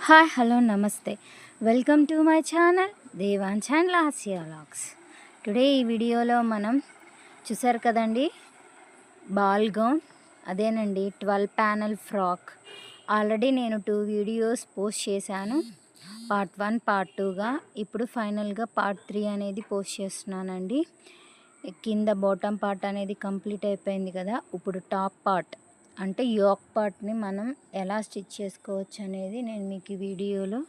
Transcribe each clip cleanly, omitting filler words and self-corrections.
Hi hello నమస్తే welcome to my channel Devan's and Lasya vlogs. Today ఈ వీడియోలో మనం చూసారు కదండి, బాల్ గౌన్ అదేనండి 12 ప్యానల్ ఫ్రాక్. ఆల్రెడీ నేను 2 వీడియోస్ పోస్ట్ చేశాను, పార్ట్ 1 పార్ట్ 2గా. ఇప్పుడు ఫైనల్గా పార్ట్ 3 అనేది పోస్ట్ చేస్తున్నానండి. కింద బాటమ్ పార్ట్ అనేది కంప్లీట్ అయిపోయింది కదా. ఇప్పుడు టాప్ పార్ట్ అంటే యోక్ పార్ట్ని మనం ఎలా స్టిచ్ చేసుకోవచ్చు అనేది నేను మీకు ఈ వీడియోలో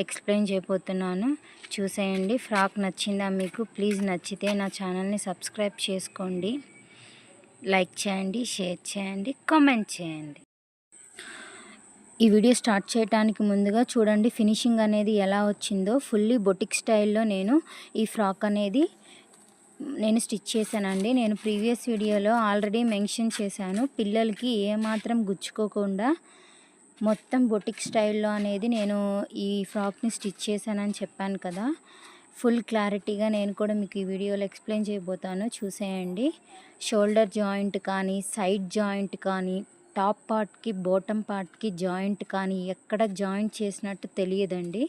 ఎక్స్ప్లెయిన్ చేయబోతున్నాను. చూసేయండి. ఫ్రాక్ నచ్చిందా మీకు? ప్లీజ్ నచ్చితే నా ఛానల్ని సబ్స్క్రైబ్ చేసుకోండి, లైక్ చేయండి, షేర్ చేయండి, కామెంట్ చేయండి. ఈ వీడియో స్టార్ట్ చేయడానికి ముందుగా చూడండి ఫినిషింగ్ అనేది ఎలా వచ్చిందో. ఫుల్లీ బొటిక్ స్టైల్లో నేను ఈ ఫ్రాక్ అనేది స్టిచ్ చేశానండి. నేను ప్రీవియస్ వీడియోలో ఆల్రెడీ మెన్షన్ చేశాను, పిల్లలకి ఏమాత్రం గుచ్చుకోకుండా మొత్తం బొటిక్ స్టైల్లో అనేది నేను ఈ ఫ్రాక్ని స్టిచ్ చేశానని చెప్పాను కదా. ఫుల్ క్లారిటీగా నేను కూడా మీకు ఈ వీడియోలో ఎక్స్ప్లెయిన్ చేయబోతాను. చూసేయండి. షోల్డర్ జాయింట్ కానీ, సైడ్ జాయింట్ కానీ, టాప్ పార్ట్కి బాటమ్ పార్ట్కి జాయింట్ కానీ ఎక్కడ జాయింట్ చేసినట్టు తెలియదండి.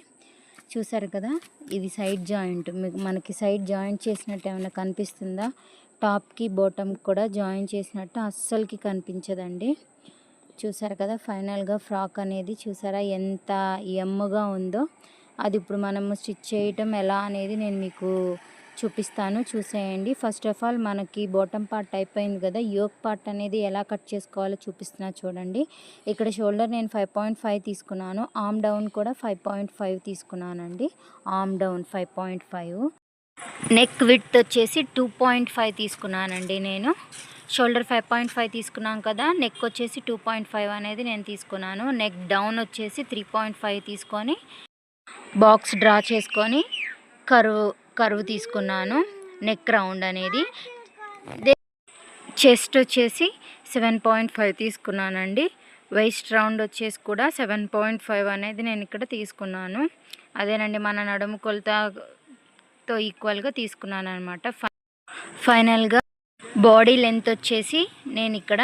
చూసారు కదా, ఇది సైడ్ జాయింట్. మనకి సైడ్ జాయింట్ చేసినట్టు ఏమైనా కనిపిస్తుందా? టాప్కి బాటమ్కి కూడా జాయింట్ చేసినట్టు అస్సలకి కనిపించదండి. చూసారు కదా, ఫైనల్గా ఫ్రాక్ అనేది చూసారా ఎంత ఎమ్ముగా ఉందో. అది ఇప్పుడు మనము స్టిచ్ చేయటం ఎలా అనేది నేను మీకు చూపిస్తాను. చూసేయండి. ఫస్ట్ ఆఫ్ ఆల్ మనకి బాటమ్ పార్ట్ అయిపోయింది కదా, యోక్ పార్ట్ అనేది ఎలా కట్ చేసుకోవాలో చూపిస్తున్నా చూడండి. ఇక్కడ షోల్డర్ నేను 5.5 తీసుకున్నాను, ఆర్మ్ డౌన్ కూడా 5.5 తీసుకున్నానండి. ఆర్మ్ డౌన్ 5.5, నెక్ విడ్త్ వచ్చేసి 2.5 తీసుకున్నానండి. నేను షోల్డర్ 5.5 తీసుకున్నాను కదా, నెక్ వచ్చేసి 2.5 అనేది నేను తీసుకున్నాను. నెక్ డౌన్ వచ్చేసి 3.5 తీసుకొని బాక్స్ డ్రా చేసుకొని కర్వ్ తీసుకున్నాను. నెక్ రౌండ్ అనేది. చెస్ట్ వచ్చేసి 7.5 తీసుకున్నానండి. వేస్ట్ రౌండ్ వచ్చేసి కూడా 7.5 అనేది నేను ఇక్కడ తీసుకున్నాను. అదేనండి, మన నడుము కొలతతో ఈక్వల్గా తీసుకున్నాను అనమాట. ఫైనల్గా బాడీ లెంత్ వచ్చేసి నేను ఇక్కడ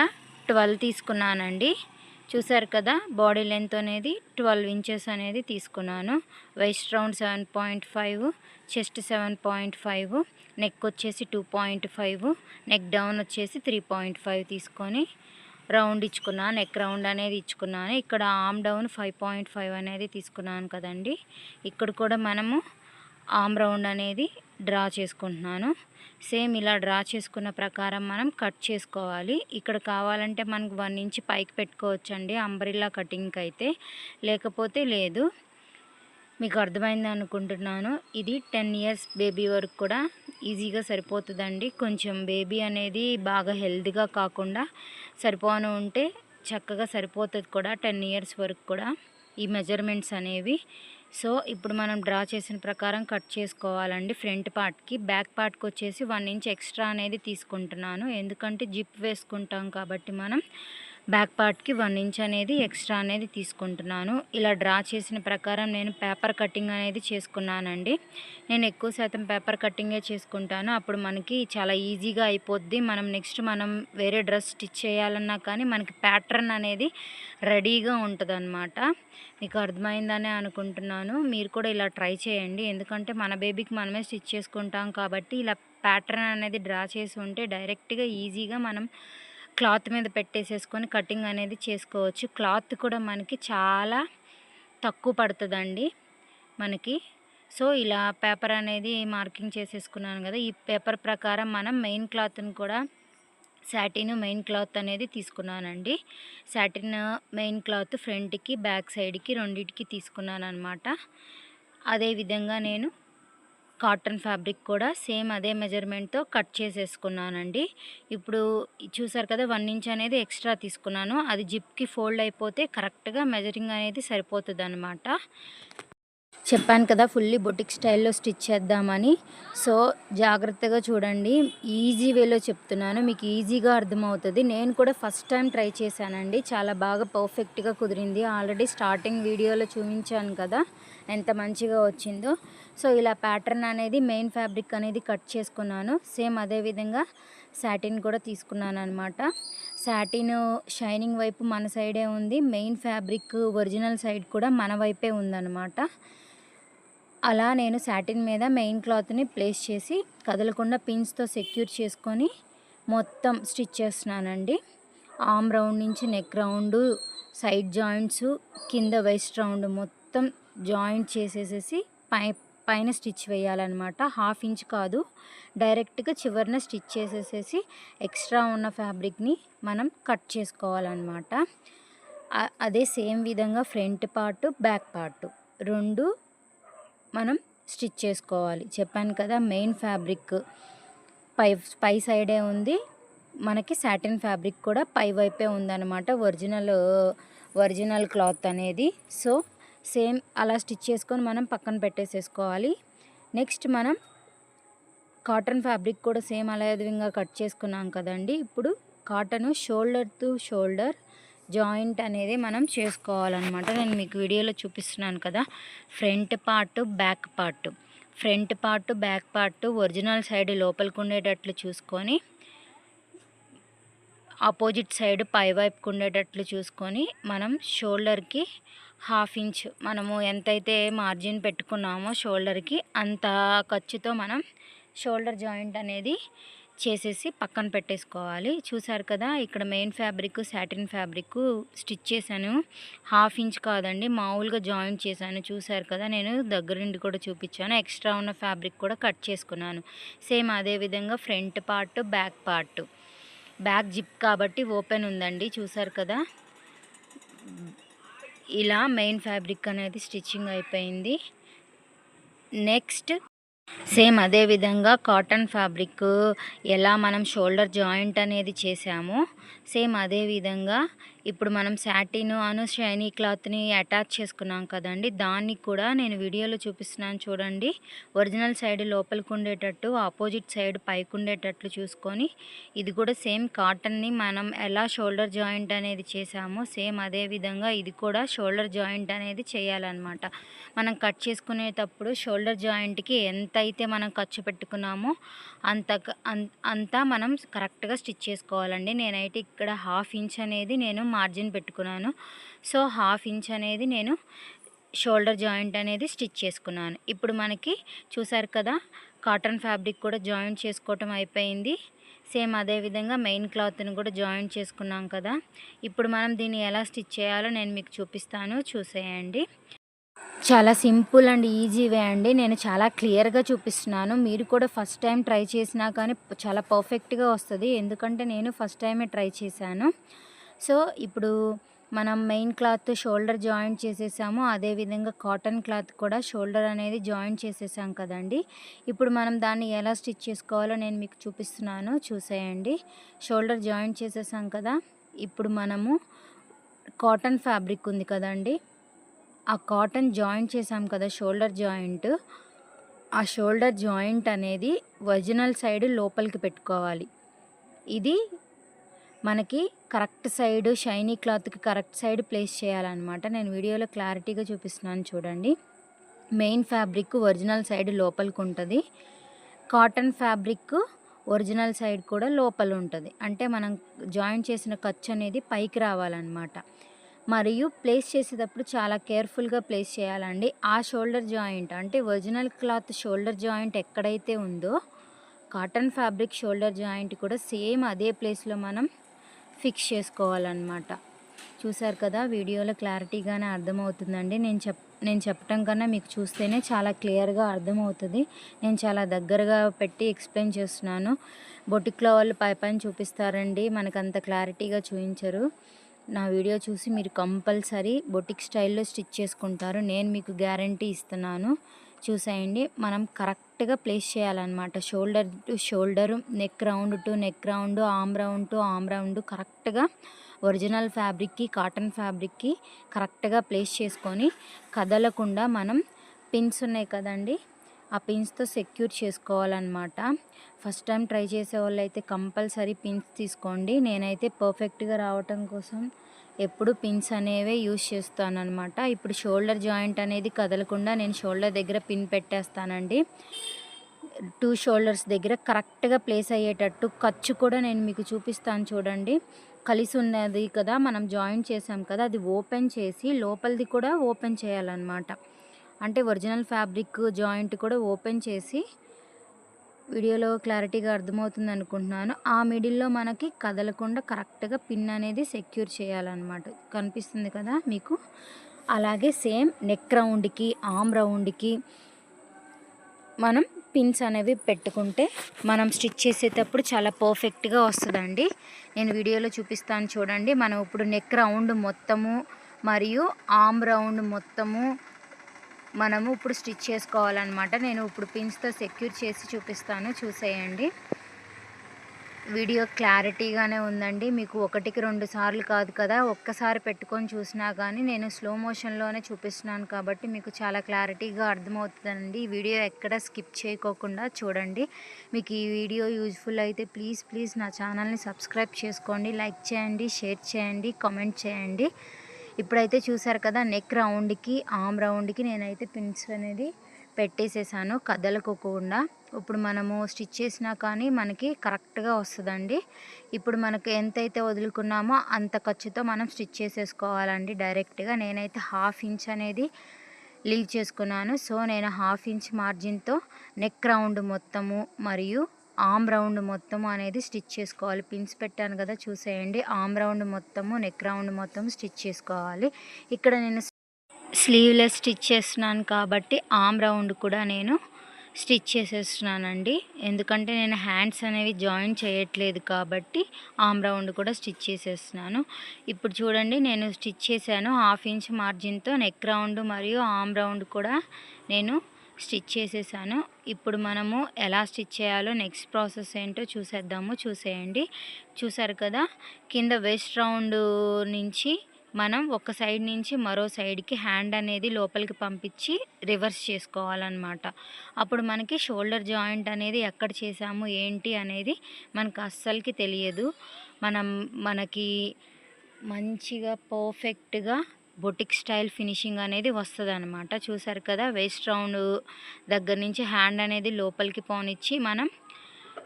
12 తీసుకున్నానండి. చూసారు కదా, బాడీ లెంత్ అనేది 12 ఇంచెస్ అనేది తీసుకున్నాను. వేస్ట్ రౌండ్ 7.5, చెస్ట్ 7.5, నెక్ వచ్చేసి 2.5, నెక్ డౌన్ వచ్చేసి 3.5 తీసుకొని రౌండ్ ఇచ్చుకున్నాను. నెక్ రౌండ్ అనేది ఇచ్చుకున్నాను. ఇక్కడ ఆర్మ్ డౌన్ 5.5 అనేది తీసుకున్నాను కదండి. ఇక్కడ కూడా మనము ఆర్మ్ రౌండ్ అనేది డ్రా చేసుకుంటున్నాను. సేమ్ ఇలా డ్రా చేసుకున్న ప్రకారం మనం కట్ చేసుకోవాలి. ఇక్కడ కావాలంటే మనకు 1 ఇంచ్ పైకి పెట్టుకోవచ్చండి అంబ్రిల్లా కటింగ్కి అయితే, లేకపోతే లేదు. మీకు అర్థమైంది అనుకుంటున్నాను. ఇది 10 ఇయర్స్ బేబీ వరకు కూడా ఈజీగా సరిపోతుందండి. కొంచెం బేబీ అనేది బాగా హెల్తీగా కాకుండా సరిపోను ఉంటే చక్కగా సరిపోతుంది కూడా 10 ఇయర్స్ వరకు కూడా ఈ మెజర్మెంట్స్ అనేవి. సో ఇప్పుడు మనం డ్రా చేసిన ప్రకారం కట్ చేసుకోవాలండి. ఫ్రంట్ పార్ట్కి, బ్యాక్ పార్ట్కి వచ్చేసి 1 ఇంచ్ ఎక్స్ట్రా అనేది తీసుకుంటున్నాను. ఎందుకంటే జిప్ వేసుకుంటాం కాబట్టి మనం బ్యాక్ పార్ట్కి 1 ఇంచ్ అనేది ఎక్స్ట్రా అనేది తీసుకుంటున్నాను. ఇలా డ్రా చేసిన ప్రకారం నేను పేపర్ కటింగ్ అనేది చేసుకున్నానండి. నేను ఎక్కువ శాతం పేపర్ కటింగే చేసుకుంటాను. అప్పుడు మనకి చాలా ఈజీగా అయిపోద్ది. నెక్స్ట్ మనం వేరే డ్రెస్ స్టిచ్ చేయాలన్నా కానీ మనకి ప్యాటర్న్ అనేది రెడీగా ఉంటుందన్నమాట. మీకు అర్థమైందనే అనుకుంటున్నాను. మీరు కూడా ఇలా ట్రై చేయండి. ఎందుకంటే మన బేబీకి మనమే స్టిచ్ చేసుకుంటాం కాబట్టి ఇలా ప్యాటర్న్ అనేది డ్రా చేసి ఉంటే డైరెక్ట్గా ఈజీగా మనం క్లాత్ మీద పెట్టేసేసుకొని కటింగ్ అనేది చేసుకోవచ్చు. క్లాత్ కూడా మనకి చాలా తక్కువ పడుతుందండి మనకి. సో ఇలా పేపర్ అనేది మార్కింగ్ చేసేసుకున్నాను కదా. ఈ పేపర్ ప్రకారం మనం మెయిన్ క్లాత్ని కూడా సాటిన్ మెయిన్ క్లాత్ అనేది తీసుకున్నానండి. సాటిన్ మెయిన్ క్లాత్ ఫ్రంట్కి, బ్యాక్ సైడ్కి రెండింటికి తీసుకున్నాను అనమాట. అదేవిధంగా నేను కాటన్ ఫ్యాబ్రిక్ కూడా సేమ్ అదే మెజర్మెంట్తో కట్ చేసేసుకున్నానండి. ఇప్పుడు చూసారు కదా, 1 ఇంచ్ అనేది ఎక్స్ట్రా తీసుకున్నాను. అది జిప్కి ఫోల్డ్ అయిపోతే కరెక్ట్గా మెజరింగ్ అనేది సరిపోతుంది అనమాట. చెప్పాను కదా ఫుల్లీ బొటిక్ స్టైల్లో స్టిచ్ చేద్దామని. సో జాగ్రత్తగా చూడండి, ఈజీ వేలో చెప్తున్నాను, మీకు ఈజీగా అర్థమవుతుంది. నేను కూడా ఫస్ట్ టైం ట్రై చేశానండి, చాలా బాగా పర్ఫెక్ట్గా కుదిరింది. ఆల్రెడీ స్టార్టింగ్ వీడియోలో చూపించాను కదా ఎంత మంచిగా వచ్చిందో. సో ఇలా ప్యాటర్న్ అనేది మెయిన్ ఫ్యాబ్రిక్ అనేది కట్ చేసుకున్నాను. సేమ్ అదేవిధంగా సాటిన్ కూడా తీసుకున్నాను అనమాట. సాటిన్ షైనింగ్ వైపు మన సైడే ఉంది, మెయిన్ ఫ్యాబ్రిక్ ఒరిజినల్ సైడ్ కూడా మన వైపే ఉందన్నమాట. అలా నేను సాటిన్ మీద మెయిన్ క్లాత్ని ప్లేస్ చేసి కదలకుండా పిన్స్తో సెక్యూర్ చేసుకొని మొత్తం స్టిచ్ చేస్తున్నానండి. ఆర్మ్ రౌండ్ నుంచి నెక్ రౌండ్, సైడ్ జాయింట్స్, కింద వెస్ట్ రౌండ్ మొత్తం జాయింట్ చేసేసేసి పైన స్టిచ్ వేయాలన్నమాట. 1/2 ఇంచ్ కాదు, డైరెక్ట్గా చివరిన స్టిచ్ చేసేసేసి ఎక్స్ట్రా ఉన్న ఫ్యాబ్రిక్ని మనం కట్ చేసుకోవాలన్నమాట. అదే సేమ్ విధంగా ఫ్రంట్ పార్ట్, బ్యాక్ పార్ట్ రెండు మనం స్టిచ్ చేసుకోవాలి. చెప్పాను కదా, మెయిన్ ఫ్యాబ్రిక్ పై సైడే ఉంది, మనకి సాటిన్ ఫ్యాబ్రిక్ కూడా పై వైపే ఉందన్నమాట, ఒరిజినల్ క్లాత్ అనేది. సో సేమ్ అలా స్టిచ్ చేసుకొని మనం పక్కన పెట్టేసేసుకోవాలి. నెక్స్ట్ మనం కాటన్ ఫ్యాబ్రిక్ కూడా సేమ్ అలా విధంగా కట్ చేసుకున్నాం కదండి. ఇప్పుడు cotton shoulder to shoulder joint అనేది మనం చేసుకోవాలన్నమాట. నేను మీకు వీడియోలో చూపిస్తున్నాను కదా, front part, back part. Front part, back part original side లోపలికి ఉండేటట్లు చూసుకొని, ఆపోజిట్ సైడ్ పై వైపుకు ఉండేటట్లు చూసుకొని మనం షోల్డర్కి 1/2 ఇంచ్ మనము ఎంతైతే మార్జిన్ పెట్టుకున్నామో షోల్డర్కి అంత ఖర్చుతో మనం షోల్డర్ జాయింట్ అనేది చేసేసి పక్కన పెట్టేసుకోవాలి. చూసారు కదా, ఇక్కడ main fabric, satin fabric stitch చేశాను. 1/2 ఇంచ్ కాదండి, మామూలుగా జాయింట్ చేశాను. చూసారు కదా, నేను దగ్గర నుండి కూడా చూపించాను. ఎక్స్ట్రా ఉన్న ఫ్యాబ్రిక్ కూడా కట్ చేసుకున్నాను. సేమ్ అదే విధంగా front part, back part. Back zip కాబట్టి ఓపెన్ ఉందండి, చూసారు కదా. ఇలా మెయిన్ ఫ్యాబ్రిక్ అనేది స్టిచ్చింగ్ అయిపోయింది. నెక్స్ట్ సేమ్ అదే విధంగా కాటన్ ఫ్యాబ్రిక్ ఎలా మనం షోల్డర్ జాయింట్ అనేది చేసామో సేమ్ అదే విధంగా ఇప్పుడు మనం సాటిన్ షైనీ క్లాత్ని అటాచ్ చేసుకున్నాం కదండి, దాన్ని కూడా నేను వీడియోలో చూపిస్తున్నాను చూడండి. ఒరిజినల్ సైడ్ లోపలికి ఉండేటట్టు, ఆపోజిట్ సైడ్ పైకి ఉండేటట్లు చూసుకొని, ఇది కూడా సేమ్ కాటన్ని మనం ఎలా షోల్డర్ జాయింట్ అనేది చేసామో సేమ్ అదే విధంగా ఇది కూడా షోల్డర్ జాయింట్ అనేది చేయాలన్నమాట. మనం కట్ చేసుకునేటప్పుడు షోల్డర్ జాయింట్కి ఎంతైతే మనం ఖర్చు పెట్టుకున్నామో అంతా మనం కరెక్ట్గా స్టిచ్ చేసుకోవాలండి. నేనైతే ఇక్కడ 1/2 ఇంచ్ అనేది నేను మార్జిన్ పెట్టుకున్నాను. సో 1/2 ఇంచ్ అనేది నేను షోల్డర్ జాయింట్ అనేది స్టిచ్ చేసుకున్నాను. ఇప్పుడు మనకి చూసారు కదా, కాటన్ ఫ్యాబ్రిక్ కూడా జాయింట్ చేసుకోవటం అయిపోయింది. సేమ్ అదే విధంగా మెయిన్ క్లాత్ని కూడా జాయింట్ చేసుకున్నాం కదా. ఇప్పుడు మనం దీన్ని ఎలా స్టిచ్ చేయాలో నేను మీకు చూపిస్తాను, చూసేయండి. చాలా సింపుల్ అండ్ ఈజీ వే అండి. నేను చాలా క్లియర్గా చూపిస్తున్నాను. మీరు కూడా ఫస్ట్ టైం ట్రై చేసినా కానీ చాలా పర్ఫెక్ట్గా వస్తుంది, ఎందుకంటే నేను ఫస్ట్ టైమే ట్రై చేశాను. సో ఇప్పుడు మనం మెయిన్ క్లాత్ షోల్డర్ జాయింట్ చేసేసాము, అదేవిధంగా కాటన్ క్లాత్ కూడా షోల్డర్ అనేది జాయింట్ చేసేసాం కదండి. ఇప్పుడు మనం దాన్ని ఎలా స్టిచ్ చేసుకోవాలో నేను మీకు చూపిస్తున్నాను, చూసేయండి. షోల్డర్ జాయింట్ చేసేసాం కదా. ఇప్పుడు మనము కాటన్ ఫ్యాబ్రిక్ ఉంది కదండి, ఆ కాటన్ జాయింట్ చేసాం కదా షోల్డర్ జాయింట్, ఆ షోల్డర్ జాయింట్ అనేది ఒరిజినల్ సైడ్ లోపలికి పెట్టుకోవాలి. ఇది మనకి కరెక్ట్ సైడ్, షైనీ క్లాత్కి కరెక్ట్ సైడ్ ప్లేస్ చేయాలన్నమాట. నేను వీడియోలో క్లారిటీగా చూపిస్తున్నాను చూడండి. మెయిన్ ఫ్యాబ్రిక్ ఒరిజినల్ సైడ్ లోపలికి ఉంటుంది, కాటన్ ఫ్యాబ్రిక్ ఒరిజినల్ సైడ్ కూడా లోపల ఉంటుంది. అంటే మనం జాయింట్ చేసిన ఖర్చు అనేది పైకి రావాలన్నమాట. మరియు ప్లేస్ చేసేటప్పుడు చాలా కేర్ఫుల్గా ప్లేస్ చేయాలండి. ఆ షోల్డర్ జాయింట్ అంటే ఒరిజినల్ క్లాత్ షోల్డర్ జాయింట్ ఎక్కడైతే ఉందో కాటన్ ఫ్యాబ్రిక్ షోల్డర్ జాయింట్ కూడా సేమ్ అదే ప్లేస్లో మనం ఫిక్స్ చేసుకోవాలన్నమాట. చూసారు కదా, వీడియోలో క్లారిటీగానే అర్థమవుతుందండి. నేను చెప్పటం కన్నా మీకు చూస్తేనే చాలా క్లియర్గా అర్థమవుతుంది. నేను చాలా దగ్గరగా పెట్టి ఎక్స్ప్లెయిన్ చేస్తున్నాను. బొటిక్లో వాళ్ళు పైన చూపిస్తారండి, మనకు అంత క్లారిటీగా చూపించరు. నా వీడియో చూసి మీరు కంపల్సరీ బొటిక్ స్టైల్లో స్టిచ్ చేసుకుంటారు, నేను మీకు గ్యారంటీ ఇస్తున్నాను. చూసేయండి, మనం కరెక్ట్గా ప్లేస్ చేయాలన్నమాట. Shoulder to shoulder, neck round to neck round, arm round to arm round కరెక్ట్గా ఒరిజినల్ ఫ్యాబ్రిక్కి, కాటన్ ఫ్యాబ్రిక్కి కరెక్ట్గా ప్లేస్ చేసుకొని కదలకుండా మనం పిన్స్ ఉన్నాయి కదండి, ఆ పిన్స్తో సెక్యూర్ చేసుకోవాలన్నమాట. ఫస్ట్ టైం ట్రై చేసే వాళ్ళు అయితే కంపల్సరీ పిన్స్ తీసుకోండి. నేనైతే పర్ఫెక్ట్గా రావటం కోసం ఎప్పుడు పిన్స్ అనేవే యూజ్ చేస్తాను అనమాట. ఇప్పుడు షోల్డర్ జాయింట్ అనేది కదలకుండా నేను షోల్డర్ దగ్గర పిన్ పెట్టేస్తానండి. 2 షోల్డర్స్ దగ్గర కరెక్ట్గా ప్లేస్ అయ్యేటట్టు ఖర్చు కూడా నేను మీకు చూపిస్తాను చూడండి. కలిసి ఉన్నది కదా, మనం జాయింట్ చేసాం కదా, అది ఓపెన్ చేసి లోపలిది కూడా ఓపెన్ చేయాలన్నమాట. అంటే ఒరిజినల్ ఫ్యాబ్రిక్ జాయింట్ కూడా ఓపెన్ చేసి, వీడియోలో క్లారిటీగా అర్థమవుతుంది అనుకుంటున్నాను. ఆ మిడిల్లో మనకి కదలకుండా కరెక్ట్గా పిన్ అనేది సెక్యూర్ చేయాలన్నమాట. కనిపిస్తుంది కదా మీకు. అలాగే సేమ్ నెక్ రౌండ్కి, ఆర్మ్ రౌండ్కి మనం పిన్స్ అనేవి పెట్టుకుంటే మనం స్టిచ్ చేసేటప్పుడు చాలా పర్ఫెక్ట్గా వస్తుందండి. నేను వీడియోలో చూపిస్తాను చూడండి. మనం ఇప్పుడు నెక్ రౌండ్ మొత్తము మరియు ఆర్మ్ రౌండ్ మొత్తము మనము ఇప్పుడు స్టిచ్ చేసుకోవాలన్నమాట. నేను ఇప్పుడు పిన్స్తో సెక్యూర్ చేసి చూపిస్తాను, చూసేయండి. వీడియో క్లారిటీగానే ఉందండి. మీకు 1కి 2 సార్లు కాదు కదా, ఒక్కసారి పెట్టుకొని చూసినా కానీ నేను స్లో మోషన్లోనే చూపిస్తున్నాను కాబట్టి మీకు చాలా క్లారిటీగా అర్థమవుతుందండి. ఈ వీడియో ఎక్కడ స్కిప్ చేయకోకుండా చూడండి. మీకు ఈ వీడియో యూజ్ఫుల్ అయితే ప్లీజ్ నా ఛానల్ని సబ్స్క్రైబ్ చేసుకోండి, లైక్ చేయండి, షేర్ చేయండి, కామెంట్ చేయండి. ఇప్పుడైతే చూసారు కదా, నెక్ రౌండ్కి, ఆర్మ్ రౌండ్కి నేనైతే పిన్స్ అనేది పెట్టేసేసాను కదలకోకుండా. ఇప్పుడు మనము స్టిచ్ చేసినా కానీ మనకి కరెక్ట్గా వస్తుందండి. ఇప్పుడు మనకు ఎంతైతే వదులుకున్నామో అంత ఖర్చుతో మనం స్టిచ్ చేసేసుకోవాలండి డైరెక్ట్గా. నేనైతే 1/2 ఇంచ్ అనేది లీవ్ చేసుకున్నాను. సో నేను 1/2 ఇంచ్ మార్జిన్తో నెక్ రౌండ్ మొత్తము మరియు ఆర్మ్ రౌండ్ మొత్తము అనేది స్టిచ్ చేసుకోవాలి. పిన్స్ పెట్టాను కదా, చూసేయండి. ఆర్మ్ రౌండ్ మొత్తము, నెక్ రౌండ్ మొత్తము స్టిచ్ చేసుకోవాలి. ఇక్కడ నేను స్లీవ్లెస్ స్టిచ్ చేస్తున్నాను కాబట్టి ఆర్మ్ రౌండ్ కూడా నేను స్టిచ్ చేసేస్తున్నానండి. ఎందుకంటే నేను హ్యాండ్స్ అనేవి జాయిన్ చేయట్లేదు కాబట్టి ఆర్మ్ రౌండ్ కూడా స్టిచ్ చేసేస్తున్నాను. ఇప్పుడు చూడండి, నేను స్టిచ్ చేశాను 1/2 ఇంచ్ మార్జిన్తో నెక్ రౌండ్ మరియు ఆర్మ్ రౌండ్ కూడా నేను స్టిచ్ చేసేసాను. ఇప్పుడు మనము ఎలా స్టిచ్ చేయాలో నెక్స్ట్ ప్రాసెస్ ఏంటో చూసేద్దాము, చూసేయండి. చూసారు కదా, కింద వెస్ట్ రౌండ్ నుంచి మనం ఒక సైడ్ నుంచి మరో సైడ్కి హ్యాండ్ అనేది లోపలికి పంపించి రివర్స్ చేసుకోవాలన్నమాట. అప్పుడు మనకి షోల్డర్ జాయింట్ అనేది ఎక్కడ చేసాము ఏంటి అనేది మనకు అస్సలకి తెలియదు. మనకి మంచిగా పర్ఫెక్ట్గా బొటిక్ స్టైల్ ఫినిషింగ్ అనేది వస్తుంది అనమాట. చూసారు కదా, వేస్ట్ రౌండ్ దగ్గర నుంచి హ్యాండ్ అనేది లోపలికి పోనిచ్చి మనం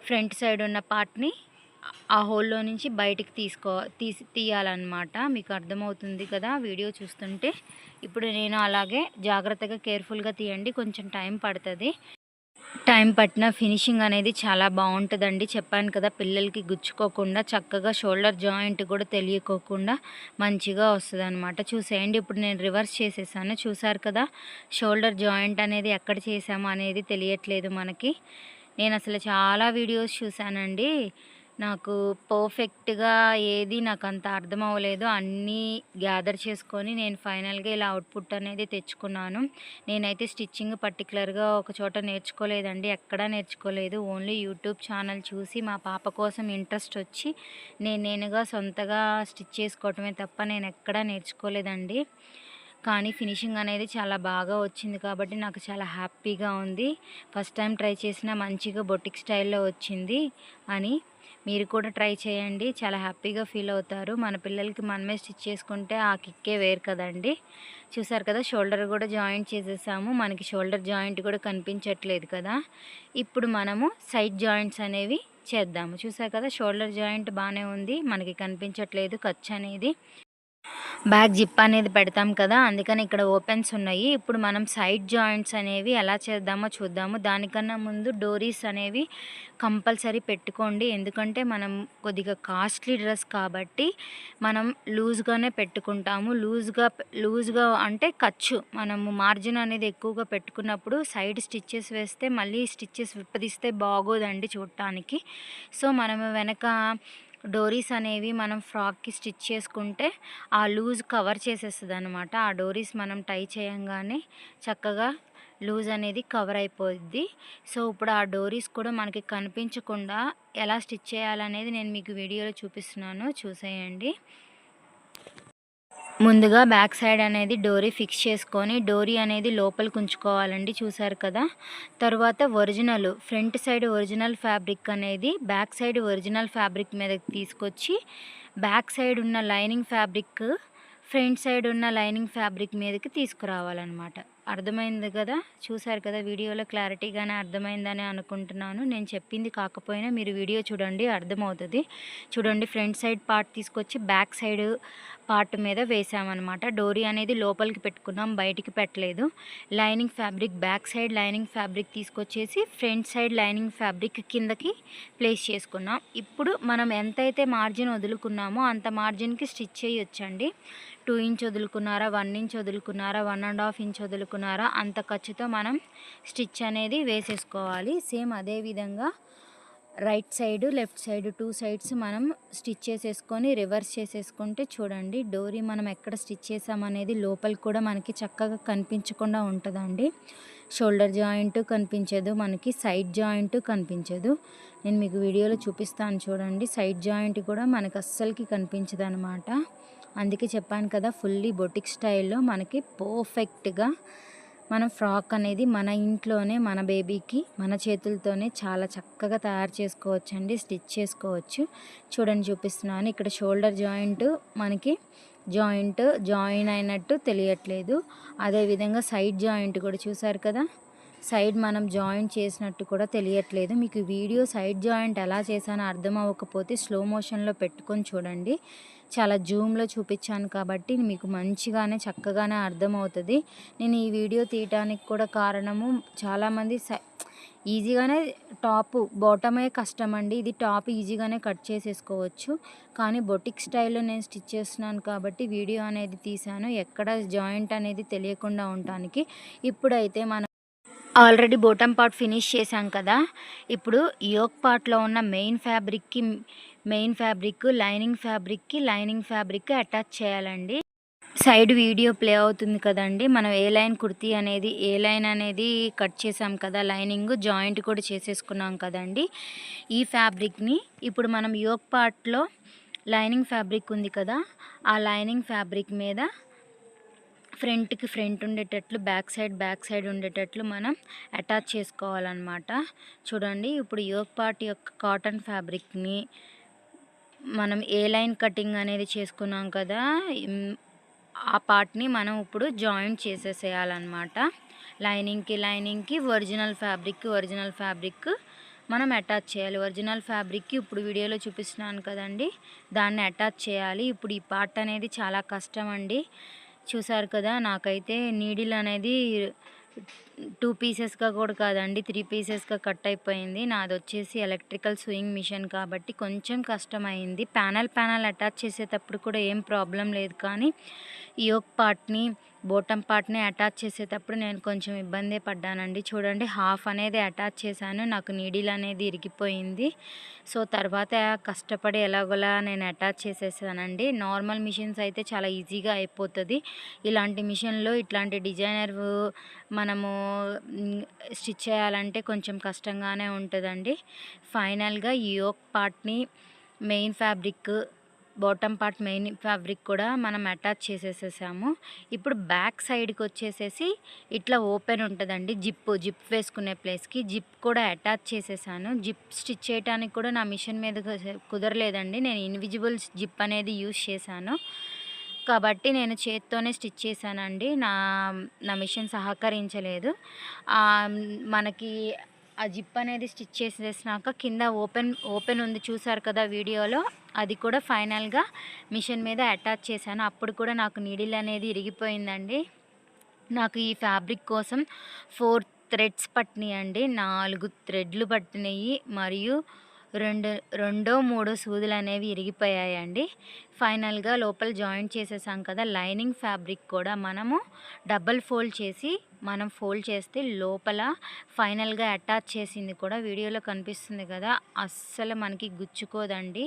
ఫ్రంట్ సైడ్ ఉన్న పార్ట్ని ఆ హోల్లో నుంచి బయటికి తీయాలన్నమాట. మీకు అర్థమవుతుంది కదా వీడియో చూస్తుంటే. ఇప్పుడు నేను అలాగే జాగ్రత్తగా కేర్ఫుల్గా తీయండి, కొంచెం టైం పడుతుంది. టైం పట్టిన ఫినిషింగ్ అనేది చాలా బాగుంటుందండి. చెప్పాను కదా, పిల్లలకి గుచ్చుకోకుండా చక్కగా షోల్డర్ జాయింట్ కూడా తెలియకోకుండా మంచిగా వస్తుంది అనమాట. చూసేయండి, ఇప్పుడు నేను రివర్స్ చేసేసాను. చూసారు కదా, షోల్డర్ జాయింట్ అనేది ఎక్కడ చేసాము అనేది తెలియట్లేదు మనకి. నేను అసలు చాలా వీడియోస్ చూశానండి, నాకు పర్ఫెక్ట్గా ఏది నాకు అంత అర్థం అవ్వలేదు. అన్నీ గ్యాదర్ చేసుకొని నేను ఫైనల్గా ఇలా అవుట్పుట్ అనేది తెచ్చుకున్నాను. నేనైతే స్టిచ్చింగ్ పర్టికులర్గా ఒక చోట నేర్చుకోలేదండి, ఎక్కడా నేర్చుకోలేదు. ఓన్లీ యూట్యూబ్ ఛానల్ చూసి మా పాప కోసం ఇంట్రెస్ట్ వచ్చి నేనుగా సొంతగా స్టిచ్ చేసుకోవటమే తప్ప నేను ఎక్కడా నేర్చుకోలేదండి. కానీ ఫినిషింగ్ అనేది చాలా బాగా వచ్చింది కాబట్టి నాకు చాలా హ్యాపీగా ఉంది. ఫస్ట్ టైం ట్రై చేసిన మంచిగా బొటిక్ స్టైల్లో వచ్చింది అని. మీరు కూడా ట్రై చేయండి, చాలా హ్యాపీగా ఫీల్ అవుతారు. మన పిల్లలకి మనమే స్టిచ్ చేసుకుంటే ఆ కిక్కే వేరు కదండి. చూసారు కదా, షోల్డర్ కూడా జాయింట్ చేసేసాము. మనకి షోల్డర్ జాయింట్ కూడా కనిపించట్లేదు కదా. ఇప్పుడు మనము సైడ్ జాయింట్స్ అనేవి చేద్దాము. చూసారు కదా, షోల్డర్ జాయింట్ బాగానే ఉంది, మనకి కనిపించట్లేదు ఖర్చు అనేది. బ్యాక్ జిప్ అనేది పెడతాం కదా, అందుకని ఇక్కడ ఓపెన్స్ ఉన్నాయి. ఇప్పుడు మనం సైడ్ జాయింట్స్ అనేవి ఎలా చేద్దామో చూద్దాము. దానికన్నా ముందు డోరీస్ అనేవి కంపల్సరీ పెట్టుకోండి. ఎందుకంటే మనం కొద్దిగా కాస్ట్లీ డ్రెస్ కాబట్టి మనం లూజ్గానే పెట్టుకుంటాము. లూజ్గా అంటే ఖర్చు మనము మార్జిన్ అనేది ఎక్కువగా పెట్టుకున్నప్పుడు సైడ్ స్టిచ్చెస్ వేస్తే మళ్ళీ స్టిచ్చెస్ విప్పదీస్తే బాగోదండి చూడటానికి. సో మనము వెనక డోరీస్ అనేవి మనం ఫ్రాక్కి స్టిచ్ చేసుకుంటే ఆ లూజ్ కవర్ చేసేస్తుంది అనమాట. ఆ డోరీస్ మనం టై చేయంగానే చక్కగా లూజ్ అనేది కవర్ అయిపోద్ది. సో ఇప్పుడు ఆ డోరీస్ కూడా మనకి కనిపించకుండా ఎలా స్టిచ్ చేయాలనేది నేను మీకు వీడియోలో చూపిస్తున్నాను, చూసేయండి. ముందుగా బ్యాక్ సైడ్ అనేది డోరీ ఫిక్స్ చేసుకొని డోరీ అనేది లోపలికి ఉంచుకోవాలండి. చూసారు కదా, తర్వాత ఫ్రంట్ సైడ్ ఒరిజినల్ ఫ్యాబ్రిక్ అనేది బ్యాక్ సైడ్ ఒరిజినల్ ఫ్యాబ్రిక్ మీదకి తీసుకొచ్చి బ్యాక్ సైడ్ ఉన్న లైనింగ్ ఫ్యాబ్రిక్ ఫ్రంట్ సైడ్ ఉన్న లైనింగ్ ఫ్యాబ్రిక్ మీదకి తీసుకురావాలన్నమాట. అర్థమైంది కదా, చూసారు కదా, వీడియోలో క్లారిటీగానే అర్థమైందని అనుకుంటున్నాను. నేను చెప్పింది కాకపోయినా మీరు వీడియో చూడండి, అర్థమవుతుంది. చూడండి, ఫ్రంట్ సైడ్ పార్ట్ తీసుకొచ్చి బ్యాక్ సైడ్ పార్ట్ మీద వేసామన్నమాట. డోరీ అనేది లోపలికి పెట్టుకున్నాం, బయటికి పెట్టలేదు. Lining fabric back side lining fabric తీసుకొచ్చేసి ఫ్రంట్ సైడ్ లైనింగ్ ఫ్యాబ్రిక్ కిందకి ప్లేస్ చేసుకున్నాం. ఇప్పుడు మనం ఎంతైతే మార్జిన్ వదులుకున్నామో అంత మార్జిన్కి స్టిచ్ చేయొచ్చండి. 2 ఇంచ్ వదులుకున్నారా, 1 ఇంచ్ వదులుకున్నారా, 1.5 ఇంచ్ వదులుకున్నారా, అంత ఖర్చుతో మనం స్టిచ్ అనేది వేసేసుకోవాలి. సేమ్ అదే విధంగా right side left side 2 sides మనం స్టిచ్ చేసేసుకొని రివర్స్ చేసేసుకుంటే చూడండి, డోరీ మనం ఎక్కడ స్టిచ్ చేసామనేది లోపలికి కూడా మనకి చక్కగా కనిపించకుండా ఉంటుందండి. షోల్డర్ జాయింట్ కనిపించదు, మనకి సైడ్ జాయింట్ కనిపించదు. నేను మీకు వీడియోలో చూపిస్తాను చూడండి, సైడ్ జాయింట్ కూడా మనకు అస్సలకి కనిపించదు అనమాట. అందుకే చెప్పాను కదా, ఫుల్లీ బొటిక్ స్టైల్లో మనకి పర్ఫెక్ట్గా మనం ఫ్రాక్ అనేది మన ఇంట్లోనే మన బేబీకి మన చేతులతోనే చాలా చక్కగా తయారు చేసుకోవచ్చండి, స్టిచ్ చేసుకోవచ్చు. చూడండి, చూపిస్తున్నాను. ఇక్కడ షోల్డర్ జాయింట్ మనకి జాయిన్ అయినట్టు తెలియట్లేదు. అదేవిధంగా సైడ్ జాయింట్ కూడా చూసారు కదా, సైడ్ మనం జాయింట్ చేసినట్టు కూడా తెలియట్లేదు. మీకు వీడియో సైడ్ జాయింట్ ఎలా చేశానో అర్థం అవ్వకపోతే స్లో మోషన్లో పెట్టుకొని చూడండి. చాలా జూమ్లో చూపించాను కాబట్టి మీకు మంచిగానే చక్కగానే అర్థమవుతుంది. నేను ఈ వీడియో తీయటానికి కూడా కారణము, చాలామంది ఈజీగానే టాప్ బాటమే కష్టం అండి, ఇది టాప్ ఈజీగానే కట్ చేసేసుకోవచ్చు. కానీ బొటిక్ స్టైల్లో నేను స్టిచ్ చేస్తున్నాను కాబట్టి వీడియో అనేది తీశాను, ఎక్కడ జాయింట్ అనేది తెలియకుండా ఉండటానికి. ఇప్పుడైతే మనం ఆల్రెడీ బాటమ్ పార్ట్ ఫినిష్ చేశాం కదా, ఇప్పుడు యోక్ పార్ట్లో ఉన్న main fabric lining fabric attach చేయాలండి. సైడ్ వీడియో ప్లే అవుతుంది కదండి, మనం ఏ లైన్ అనేది కట్ చేసాం కదా, లైనింగ్ జాయింట్ కూడా చేసేసుకున్నాం కదండి. ఈ ఫ్యాబ్రిక్ని ఇప్పుడు మనం యోక్ పార్ట్లో లైనింగ్ ఫ్యాబ్రిక్ ఉంది కదా, ఆ లైనింగ్ ఫ్యాబ్రిక్ మీద ఫ్రంట్కి ఫ్రంట్ ఉండేటట్లు బ్యాక్ సైడ్ ఉండేటట్లు మనం అటాచ్ చేసుకోవాలన్నమాట. చూడండి, ఇప్పుడు యోక్ పార్ట్ యొక్క కాటన్ ఫ్యాబ్రిక్ని మనం ఏ లైన్ కటింగ్ అనేది చేసుకున్నాం కదా, ఆ పార్ట్ని మనం ఇప్పుడు జాయింట్ చేసేసేయాలన్నమాట. లైనింగ్కి ఒరిజినల్ ఫ్యాబ్రిక్ మనం అటాచ్ చేయాలి. ఒరిజినల్ ఫ్యాబ్రిక్కి ఇప్పుడు వీడియోలో చూపిస్తున్నాను కదండి, దాన్ని అటాచ్ చేయాలి. ఇప్పుడు ఈ పార్ట్ అనేది చాలా కష్టం అండి. చూసారు కదా, నాకైతే నీడిల్ అనేది 2 పీసెస్గా కూడా కాదండి, 3 పీసెస్గా కట్ అయిపోయింది. నాది వచ్చేసి ఎలక్ట్రికల్ సూయింగ్ మిషన్ కాబట్టి కొంచెం కష్టమైంది. ప్యానల్ అటాచ్ చేసేటప్పుడు కూడా ఏం ప్రాబ్లం లేదు, కానీ యోక్ పార్ట్ని బాటమ్ పార్ట్ని అటాచ్ చేసేటప్పుడు నేను కొంచెం ఇబ్బంది పడ్డానండి. చూడండి, హాఫ్ అనేది అటాచ్ చేశాను, నాకు నీడిల్ అనేది ఇరిగిపోయింది. సో తర్వాత కష్టపడి ఎలాగోలా నేను అటాచ్ చేసేసానండి. నార్మల్ మిషన్స్ అయితే చాలా ఈజీగా అయిపోతుంది, ఇలాంటి మిషన్లో ఇట్లాంటి డిజైనర్ మనము స్టిచ్ చేయాలంటే కొంచెం కష్టంగానే ఉంటుందండి. ఫైనల్గా ఈ యోక్ పార్ట్ని main fabric bottom part main fabric కూడా మనం అటాచ్ చేసేసేసాము. ఇప్పుడు బ్యాక్ సైడ్కి వచ్చేసేసి ఇట్లా ఓపెన్ ఉంటుందండి, జిప్ వేసుకునే ప్లేస్కి జిప్ కూడా అటాచ్ చేసేసాను. జిప్ స్టిచ్ చేయడానికి కూడా నా మిషన్ మీద కుదరలేదండి, నేను ఇన్విజిబుల్ జిప్ అనేది యూజ్ చేశాను కాబట్టి నేను చేత్తోనే స్టిచ్ చేశానండి, నా మిషన్ సహకరించలేదు. మనకి ఆ జిప్ అనేది స్టిచ్ చేసేసినాక కింద ఓపెన్ ఉంది చూసారు కదా వీడియోలో, అది కూడా ఫైనల్గా మిషన్ మీద అటాచ్ చేశాను. అప్పుడు కూడా నాకు నీడిల్ అనేది ఇరిగిపోయిందండి. నాకు ఈ ఫ్యాబ్రిక్ కోసం 4 థ్రెడ్స్ పట్టినాయండి, 4 థ్రెడ్లు పట్టినాయి, మరియు 2 సూదులు అనేవి ఇరిగిపోయాయండి. ఫైనల్గా లోపల జాయింట్ చేసేసాం కదా, లైనింగ్ ఫ్యాబ్రిక్ కూడా మనము డబల్ ఫోల్డ్ చేసి మనం ఫోల్డ్ చేస్తే లోపల ఫైనల్గా అటాచ్ చేసింది కూడా వీడియోలో కనిపిస్తుంది కదా, అస్సలు మనకి గుచ్చుకోదండి.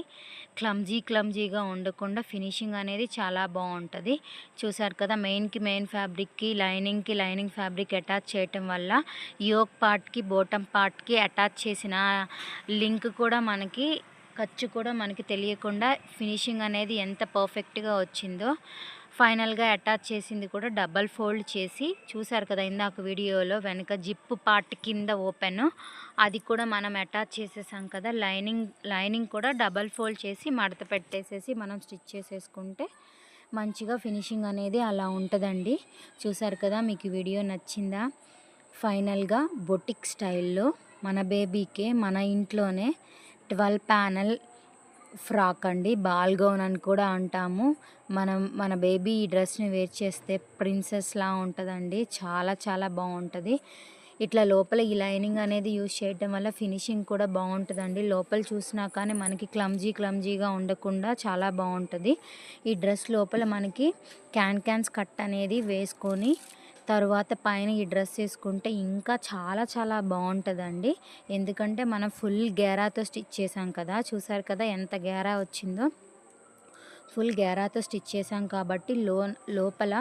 క్లమ్జీగా ఉండకుండా ఫినిషింగ్ అనేది చాలా బాగుంటుంది. చూసారు కదా, మెయిన్ ఫ్యాబ్రిక్కి లైనింగ్ ఫ్యాబ్రిక్ అటాచ్ చేయటం వల్ల యోక్ పార్ట్కి బాటమ్ పార్ట్కి అటాచ్ చేసిన లింక్ కూడా మనకి ఖర్చు కూడా మనకి తెలియకుండా ఫినిషింగ్ అనేది ఎంత పర్ఫెక్ట్గా వచ్చిందో. ఫైనల్గా అటాచ్ చేసింది కూడా డబల్ ఫోల్డ్ చేసి చూసారు కదా ఇందాక వీడియోలో, వెనక జిప్ పార్ట్ కింద ఓపెన్ అది కూడా మనం అటాచ్ చేసేసాం కదా. లైనింగ్ కూడా డబల్ ఫోల్డ్ చేసి మడత పెట్టేసేసి మనం స్టిచ్ చేసేసుకుంటే మంచిగా ఫినిషింగ్ అనేది అలా ఉంటుందండి. చూసారు కదా, మీకు వీడియో నచ్చిందా? ఫైనల్గా బొటిక్ స్టైల్లో మన బేబీకే మన ఇంట్లోనే 12 ప్యానెల్ ఫ్రాక్ అండి, బాల్ గౌన్ అని కూడా అంటాము. మన బేబీ ఈ డ్రెస్ని వేర్ చేస్తే ప్రిన్సెస్లా ఉంటుందండి. చాలా చాలా బాగుంటుంది. ఇట్లా లోపల ఈ లైనింగ్ అనేది యూజ్ చేయడం వల్ల ఫినిషింగ్ కూడా బాగుంటుందండి. లోపల చూసినా కానీ మనకి క్లమ్జీగా ఉండకుండా చాలా బాగుంటుంది. ఈ డ్రెస్ లోపల మనకి క్యాన్స్ కట్ అనేది వేసుకొని తర్వాత పైన ఈ డ్రెస్ వేసుకుంటే ఇంకా చాలా చాలా బాగుంటుందండి. ఎందుకంటే మనం ఫుల్ గేరాతో స్టిచ్ చేసాం కదా, చూసారు కదా ఎంత గేరా వచ్చిందో. ఫుల్ గేరాతో స్టిచ్ చేసాం కాబట్టి లోపల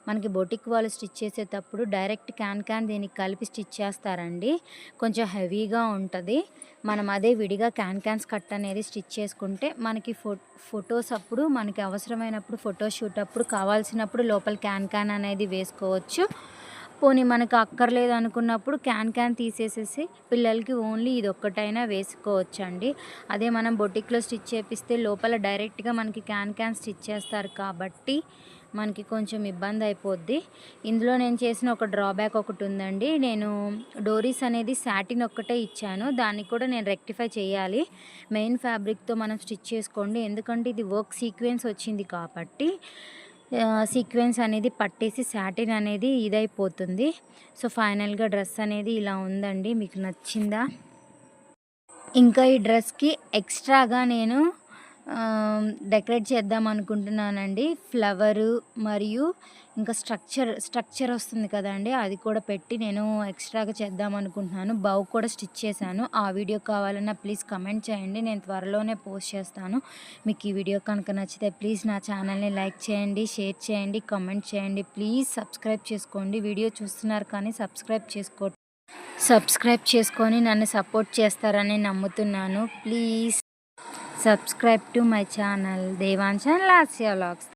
మనకి బొటిక్ వాళ్ళు స్టిచ్ చేసేటప్పుడు డైరెక్ట్ క్యాన్ దీనికి కలిపి స్టిచ్ చేస్తారండి. కొంచెం హెవీగా ఉంటుంది. మనం అదే విడిగా క్యాన్స్ కట్ అనేది స్టిచ్ చేసుకుంటే మనకి ఫొటోస్ అప్పుడు మనకి అవసరమైనప్పుడు ఫోటోషూట్ అప్పుడు కావాల్సినప్పుడు లోపల క్యాన్ అనేది వేసుకోవచ్చు. పోనీ మనకు అక్కర్లేదు అనుకున్నప్పుడు క్యాన్ తీసేసేసి పిల్లలకి ఓన్లీ ఇది ఒక్కటైనా వేసుకోవచ్చండి. అదే మనం బొటిక్లో స్టిచ్ చేపిస్తే లోపల డైరెక్ట్గా మనకి క్యాన్ స్టిచ్ చేస్తారు కాబట్టి మనకి కొంచెం ఇబ్బంది అయిపోద్ది. ఇందులో నేను చేసిన ఒక డ్రాబ్యాక్ ఒకటి ఉందండి. నేను డోరీస్ అనేది సాటిన్ ఒక్కటే ఇచ్చాను, దాన్ని కూడా నేను రెక్టిఫై చేయాలి. మెయిన్ ఫ్యాబ్రిక్తో మనం స్టిచ్ చేసుకోండి, ఎందుకంటే ఇది వర్క్ సీక్వెన్స్ వచ్చింది కాబట్టి సీక్వెన్స్ అనేది పట్టేసి సాటిన్ అనేది ఇదైపోతుంది. సో ఫైనల్గా డ్రెస్ అనేది ఇలా ఉందండి. మీకు నచ్చిందా? ఇంకా ఈ డ్రెస్కి ఎక్స్ట్రాగా నేను డెకరేట్ చేద్దాం అనుకుంటున్నానండి. ఫ్లవరు మరియు ఇంకా స్ట్రక్చర్ వస్తుంది కదండి, అది కూడా పెట్టి నేను ఎక్స్ట్రాగా చేద్దాం అనుకుంటున్నాను. బౌ కూడా స్టిచ్ చేశాను. ఆ వీడియో కావాలన్నా ప్లీజ్ కమెంట్ చేయండి, నేను త్వరలోనే పోస్ట్ చేస్తాను. మీకు ఈ వీడియో కనుక నచ్చితే ప్లీజ్ నా ఛానల్ని లైక్ చేయండి, షేర్ చేయండి, కామెంట్ చేయండి. ప్లీజ్ సబ్స్క్రైబ్ చేసుకోండి. వీడియో చూస్తున్నారు కానీ సబ్స్క్రైబ్ చేసుకొని నన్ను సపోర్ట్ చేస్తారని నమ్ముతున్నాను. Please subscribe to my channel Devanshan Lasya vlogs.